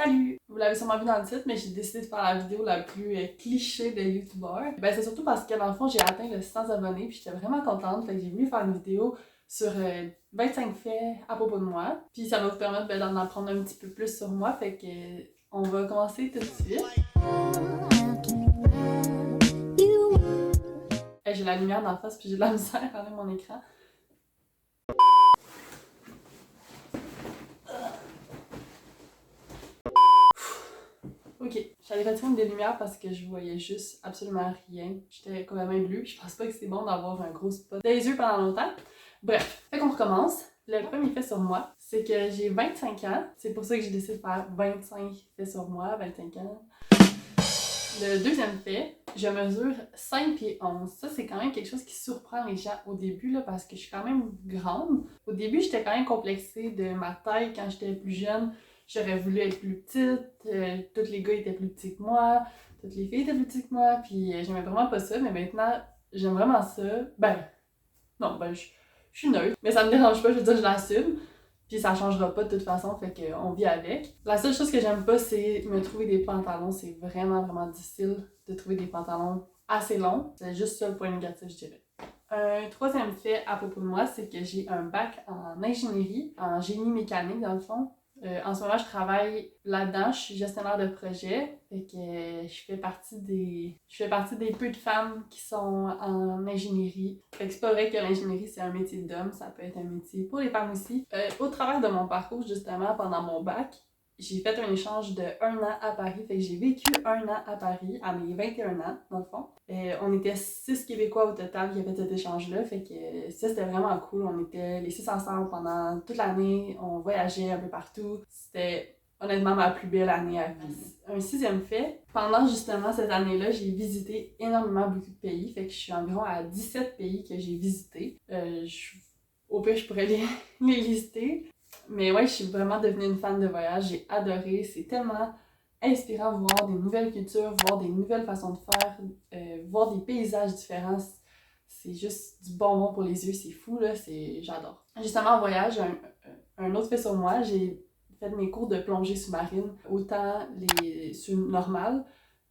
Salut! Vous l'avez sûrement vu dans le titre, mais j'ai décidé de faire la vidéo la plus cliché de youtubeur. Ben c'est surtout parce que dans le fond, j'ai atteint le 100 abonnés puis j'étais vraiment contente. Fait que j'ai voulu faire une vidéo sur 25 faits à propos de moi. Puis ça va vous permettre d'en apprendre un petit peu plus sur moi. Fait que on va commencer tout de suite. J'ai la lumière dans la face puis j'ai de la misère à enlever mon écran. Ok, j'allais retirer une des lumières parce que je voyais juste absolument rien. J'étais complètement bleue. Je pense pas que c'est bon d'avoir un gros spot dans les yeux pendant longtemps. Bref, fait qu'on recommence. Le premier fait sur moi, c'est que j'ai 25 ans. C'est pour ça que j'ai décidé de faire 25 faits sur moi, 25 ans. Le deuxième fait, je mesure 5 pieds 11. Ça, c'est quand même quelque chose qui surprend les gens au début, là, parce que je suis quand même grande. Au début, j'étais quand même complexée de ma taille quand j'étais plus jeune. J'aurais voulu être plus petite, tous les gars étaient plus petits que moi, toutes les filles étaient plus petites que moi, puis j'aimais vraiment pas ça, mais maintenant, j'aime vraiment ça. Je suis neutre, mais ça me dérange pas, je veux dire, je l'assume, puis ça changera pas de toute façon, fait qu'on vit avec. La seule chose que j'aime pas, c'est me trouver des pantalons, c'est vraiment difficile de trouver des pantalons assez longs, c'est juste ça le point négatif, je dirais. Un troisième fait à propos de moi, c'est que j'ai un bac en ingénierie, en génie mécanique dans le fond. En ce moment, je travaille là-dedans, je suis gestionnaire de projet, fait que je fais partie des peu de femmes qui sont en ingénierie. Fait que c'est pas vrai que l'ingénierie c'est un métier d'homme, ça peut être un métier pour les femmes aussi. Au travers de mon parcours, justement, pendant mon bac, j'ai fait un échange de 1 an à Paris, fait que j'ai vécu 1 an à Paris à mes 21 ans, dans le fond. On était 6 Québécois au total qui avaient fait cet échange-là, fait que ça c'était vraiment cool. On était les 6 ensemble pendant toute l'année, on voyageait un peu partout. C'était honnêtement ma plus belle année à vie. Un sixième fait, pendant justement cette année-là, j'ai visité énormément beaucoup de pays, fait que je suis environ à 17 pays que j'ai visités. Au pire, je pourrais les lister. Mais ouais, je suis vraiment devenue une fan de voyage, j'ai adoré, c'est tellement inspirant de voir des nouvelles cultures, voir des nouvelles façons de faire, voir des paysages différents. C'est juste du bonbon pour les yeux, c'est fou, là, j'adore. Justement, en voyage, un autre fait sur moi, j'ai fait mes cours de plongée sous-marine, autant les normales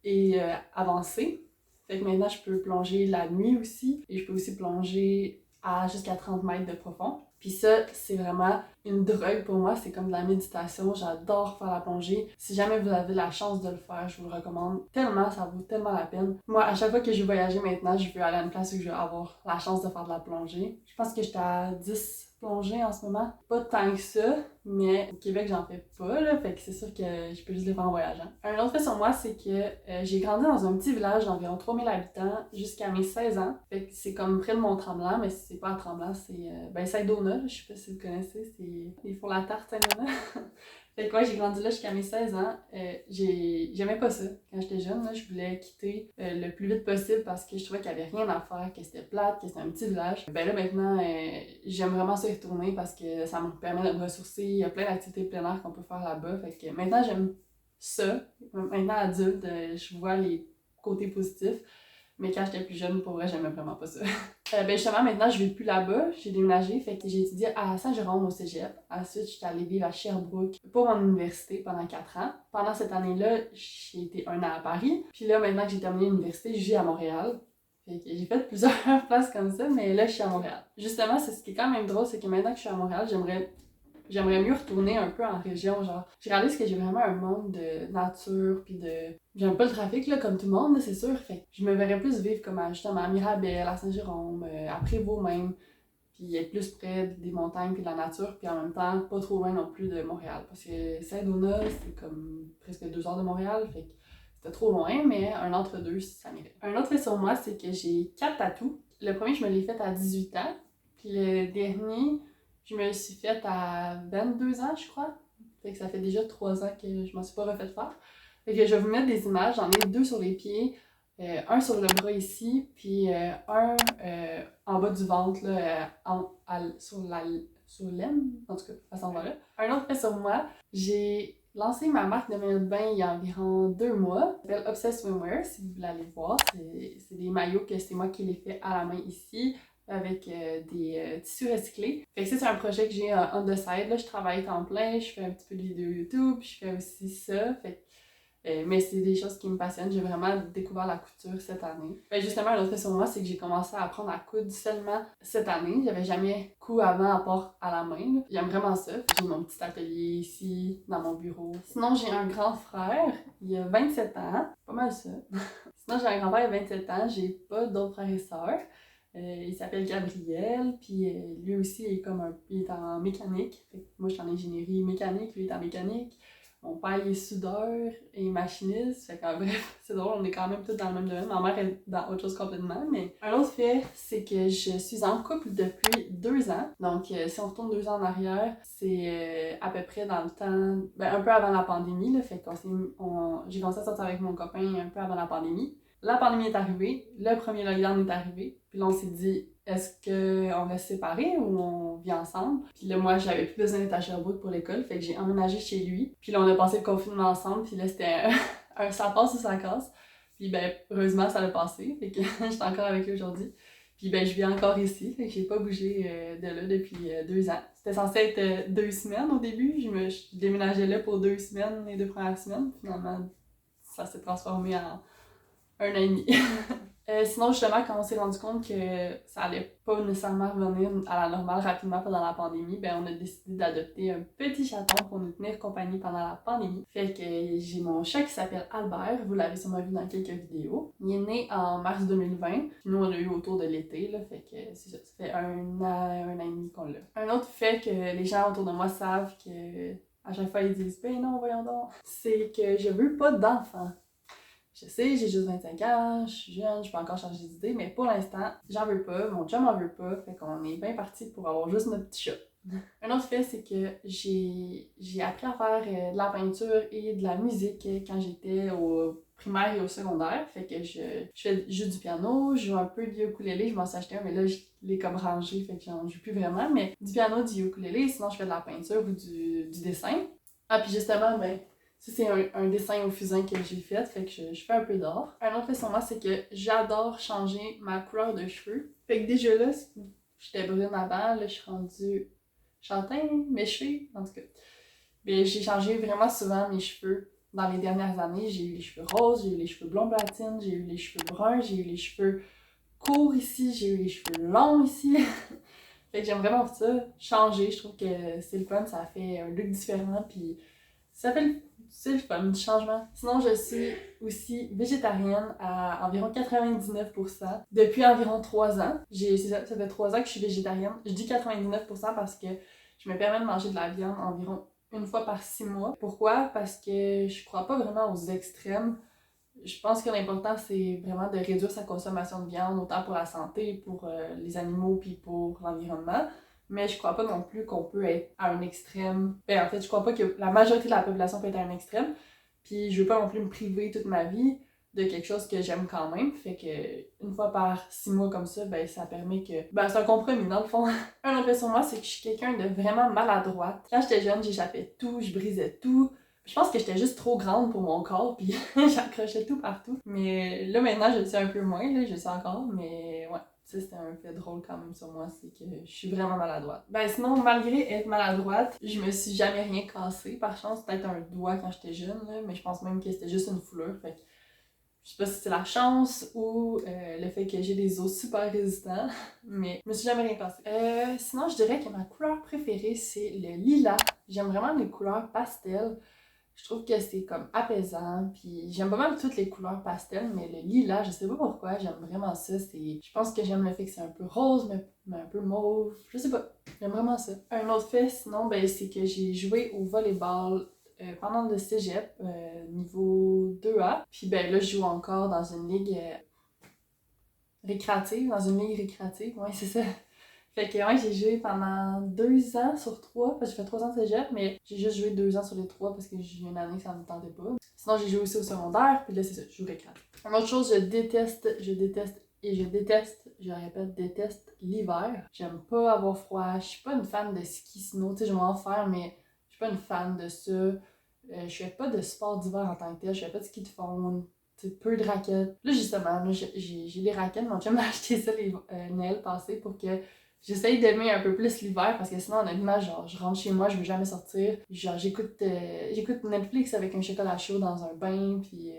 et avancées. Fait que maintenant, je peux plonger la nuit aussi, et je peux aussi plonger à jusqu'à 30 mètres de profond. Puis ça, c'est vraiment une drogue pour moi, c'est comme de la méditation, j'adore faire la plongée. Si jamais vous avez la chance de le faire, je vous le recommande tellement, ça vaut tellement la peine. Moi, à chaque fois que je vais voyager maintenant, je veux aller à une place où je vais avoir la chance de faire de la plongée. Je pense que j'étais à 10 plongées en ce moment. Pas tant que ça, mais au Québec, j'en fais pas, là, fait que c'est sûr que je peux juste les faire en voyageant. Un autre fait sur moi, c'est que j'ai grandi dans un petit village d'environ 3000 habitants jusqu'à mes 16 ans. Fait que c'est comme près de Mont-Tremblant, mais c'est pas à Tremblant, c'est Saint-Donat, je sais pas si vous connaissez, ils font la tarte Saint-Donat. Fait que ouais, j'ai grandi là jusqu'à mes 16 ans. J'aimais pas ça quand j'étais jeune. Là, je voulais quitter le plus vite possible parce que je trouvais qu'il y avait rien à faire, que c'était plate, que c'était un petit village. Ben là maintenant, j'aime vraiment ça y retourner parce que ça me permet de me ressourcer. Il y a plein d'activités plein air qu'on peut faire là-bas. Fait que maintenant, j'aime ça. Maintenant, adulte, je vois les côtés positifs. Mais quand j'étais plus jeune, pour vrai, j'aimais vraiment pas ça. Justement, maintenant, je vis plus là-bas. J'ai déménagé, fait que j'ai étudié à Saint-Jérôme au cégep. Ensuite, j'étais allée vivre à Sherbrooke pour mon université pendant 4 ans. Pendant cette année-là, j'ai été 1 an à Paris. Puis là, maintenant que j'ai terminé l'université, je vis à Montréal. Fait que j'ai fait plusieurs places comme ça, mais là, je suis à Montréal. Justement, c'est ce qui est quand même drôle, c'est que maintenant que je suis à Montréal, j'aimerais mieux retourner un peu en région, genre. J'ai réalisé que j'ai vraiment un monde de nature, puis de... J'aime pas le trafic, là, comme tout le monde, c'est sûr. Fait que je me verrais plus vivre comme justement à Mirabel, à Saint-Jérôme, à Prévost même, puis être plus près des montagnes puis de la nature, puis en même temps, pas trop loin non plus de Montréal. Parce que Saint-Donat, c'est comme presque 2 heures de Montréal, fait que c'était trop loin, mais un entre-deux, ça m'irait. Un autre fait sur moi, c'est que j'ai 4 tatous. Le premier, je me l'ai fait à 18 ans, puis le dernier... Je me le suis faite à 22 ans, je crois. Fait que ça fait déjà 3 ans que je m'en suis pas refait faire. Fait que je vais vous mettre des images. J'en ai 2 sur les pieds, un sur le bras ici, puis un en bas du ventre, là, sur l'aine, en tout cas, à cet endroit-là. Un autre fait sur moi, j'ai lancé ma marque de maillot de bain il y a environ 2 mois. Ça s'appelle Obsessed Swimwear, si vous voulez aller voir. C'est des maillots que c'est moi qui les fais à la main ici, avec des tissus recyclés. Fait que ça, c'est un projet que j'ai on the side. Là, je travaille temps plein, je fais un petit peu de vidéos YouTube, je fais aussi ça. Fait mais c'est des choses qui me passionnent. J'ai vraiment découvert la couture cette année. Justement, un autre fait sur moi, c'est que j'ai commencé à apprendre à coudre seulement cette année. J'avais jamais cousu avant à part à la main. J'aime vraiment ça. J'ai mon petit atelier ici, dans mon bureau. Sinon, j'ai un grand frère. Il a 27 ans. Pas mal ça. Sinon, j'ai un grand-père de 27 ans. J'ai pas d'autres frères et sœurs. Il s'appelle Gabriel, puis lui aussi il est en mécanique. Fait que moi, je suis en ingénierie mécanique, lui il est en mécanique. Mon père, il est soudeur et machiniste. Fait qu'en bref, c'est drôle, on est quand même tous dans le même domaine. Ma mère est dans autre chose complètement. Mais un autre fait, c'est que je suis en couple depuis 2 ans. Donc, si on retourne 2 ans en arrière, c'est à peu près dans le temps, un peu avant la pandémie. Là, fait que j'ai commencé à sortir avec mon copain un peu avant la pandémie. La pandémie est arrivée, le premier lockdown est arrivé, puis là on s'est dit, est-ce qu'on reste séparés ou on vit ensemble? Puis là moi j'avais plus besoin d'être à Sherbrooke pour l'école, fait que j'ai emménagé chez lui, puis là on a passé le confinement ensemble, puis là c'était ça passe ou ça casse. Puis heureusement ça l'a passé, fait que j'étais encore avec lui aujourd'hui. Puis je vis encore ici, fait que j'ai pas bougé de là depuis 2 ans. C'était censé être 2 semaines au début, je déménageais là pour 2 semaines, les 2 premières semaines, finalement ça s'est transformé en 1 an et demi. Sinon, justement, quand on s'est rendu compte que ça allait pas nécessairement revenir à la normale rapidement pendant la pandémie, on a décidé d'adopter un petit chaton pour nous tenir compagnie pendant la pandémie. Fait que j'ai mon chat qui s'appelle Albert, vous l'avez sûrement vu dans quelques vidéos. Il est né en mars 2020, puis nous on l'a eu autour de l'été, là, fait que c'est ça, ça fait 1 an et demi qu'on l'a. Un autre fait que les gens autour de moi savent que à chaque fois ils disent « Ben non, voyons donc », c'est que je veux pas d'enfant. Je sais, j'ai juste 25 ans, je suis jeune, je peux encore changer d'idée, mais pour l'instant, j'en veux pas, mon chum en veut pas, fait qu'on est bien parti pour avoir juste notre petit chat. Un autre fait, c'est que j'ai appris à faire de la peinture et de la musique quand j'étais au primaire et au secondaire. Fait que je joue du piano, je joue un peu de ukulélé, je m'en suis acheté un, mais là, je l'ai comme rangé, fait que j'en joue plus vraiment. Mais du piano, du ukulélé, sinon je fais de la peinture ou du dessin. Ah, puis justement, ça, c'est un dessin au fusain que j'ai fait que je fais un peu d'art. Un autre fait sur moi, c'est que j'adore changer ma couleur de cheveux. Fait que déjà là, j'étais brune avant, là, je suis rendue châtain, mes cheveux, en tout cas. Mais j'ai changé vraiment souvent mes cheveux dans les dernières années. J'ai eu les cheveux roses, j'ai eu les cheveux blond platine, j'ai eu les cheveux bruns, j'ai eu les cheveux courts ici, j'ai eu les cheveux longs ici. Fait que j'aime vraiment ça, changer. Je trouve que c'est le fun, ça fait un look différent, puis ça fait c'est le fun, du changement. Sinon, je suis aussi végétarienne à environ 99% depuis environ 3 ans. Ça fait 3 ans que je suis végétarienne. Je dis 99% parce que je me permets de manger de la viande environ 1 fois par 6 mois. Pourquoi? Parce que je crois pas vraiment aux extrêmes. Je pense que l'important, c'est vraiment de réduire sa consommation de viande, autant pour la santé, pour les animaux, puis pour l'environnement. Mais je crois pas non plus qu'on peut être à un extrême. En fait, je crois pas que la majorité de la population peut être à un extrême. Puis je veux pas non plus me priver toute ma vie de quelque chose que j'aime quand même. Fait que 1 fois par 6 mois comme ça, ça permet que... c'est un compromis dans le fond. Un autre fait sur moi, c'est que je suis quelqu'un de vraiment maladroite. Quand j'étais jeune, j'échappais tout, je brisais tout. Je pense que j'étais juste trop grande pour mon corps, puis j'accrochais tout partout. Mais là, maintenant, je le sais un peu moins, là, je le sais encore, mais ouais. Ça, c'était un fait drôle quand même sur moi, c'est que je suis vraiment maladroite. Sinon, malgré être maladroite, je me suis jamais rien cassé. Par chance, peut-être un doigt quand j'étais jeune, là, mais je pense même que c'était juste une foulure. Fait que je sais pas si c'est la chance ou le fait que j'ai des os super résistants, mais je me suis jamais rien cassé. Sinon, je dirais que ma couleur préférée, c'est le lilas. J'aime vraiment les couleurs pastel. Je trouve que c'est comme apaisant, puis j'aime pas mal toutes les couleurs pastel, mais le lilas, je sais pas pourquoi, j'aime vraiment ça. Je pense que j'aime le fait que c'est un peu rose, mais un peu mauve, je sais pas, j'aime vraiment ça. Un autre fait, sinon, c'est que j'ai joué au volleyball pendant le cégep, niveau 2A, puis là, je joue encore dans une ligue récréative, ouais, c'est ça. Fait que ouais, j'ai joué pendant 2 ans sur 3, parce que j'ai fait 3 ans de cégep, mais j'ai juste joué 2 ans sur les 3 parce que j'ai eu une année que ça me tentait pas. Sinon, j'ai joué aussi au secondaire, puis là, c'est ça, je joue récréatif. Une autre chose, je déteste, je répète, déteste l'hiver. J'aime pas avoir froid, je suis pas une fan de ski snow, tu sais, je vais en faire, mais je suis pas une fan de ça. Je fais pas de sport d'hiver en tant que tel, je fais pas de ski de fond. Tu peu de raquettes. Là, justement, là, j'ai des raquettes. Mon chum m'a acheté ça les Noël passé pour que j'essaye d'aimer un peu plus l'hiver parce que sinon, honnêtement, genre, je rentre chez moi, je veux jamais sortir. Genre, j'écoute Netflix avec un chocolat chaud dans un bain, puis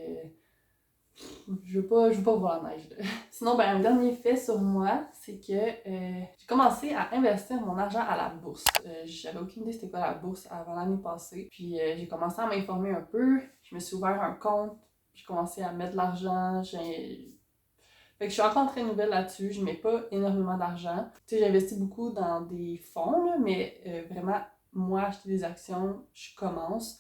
je veux pas voir la neige, là. Sinon, ben, un dernier fait sur moi, c'est que j'ai commencé à investir mon argent à la bourse. J'avais aucune idée c'était quoi la bourse avant l'année passée. Puis j'ai commencé à m'informer un peu. Je me suis ouvert un compte. J'ai commencé à mettre de l'argent. Fait que je suis encore très nouvelle là-dessus. Je mets pas énormément d'argent. Tu sais, j'investis beaucoup dans des fonds, là, mais vraiment, moi, acheter des actions, je commence.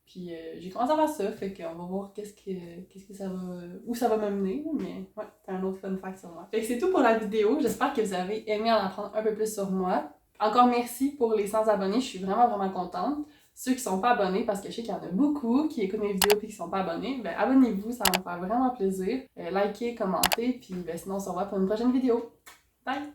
Puis j'ai commencé à faire ça, fait qu'on va voir qu'est-ce que ça va, où ça va me mener, mais ouais, c'est un autre fun fact sur moi. Fait que c'est tout pour la vidéo, j'espère que vous avez aimé en apprendre un peu plus sur moi. Encore merci pour les 100 abonnés, je suis vraiment contente. Ceux qui sont pas abonnés, parce que je sais qu'il y en a beaucoup qui écoutent mes vidéos et qui sont pas abonnés, ben abonnez-vous, ça va me faire vraiment plaisir. Likez, commentez, puis ben sinon on se revoit pour une prochaine vidéo. Bye!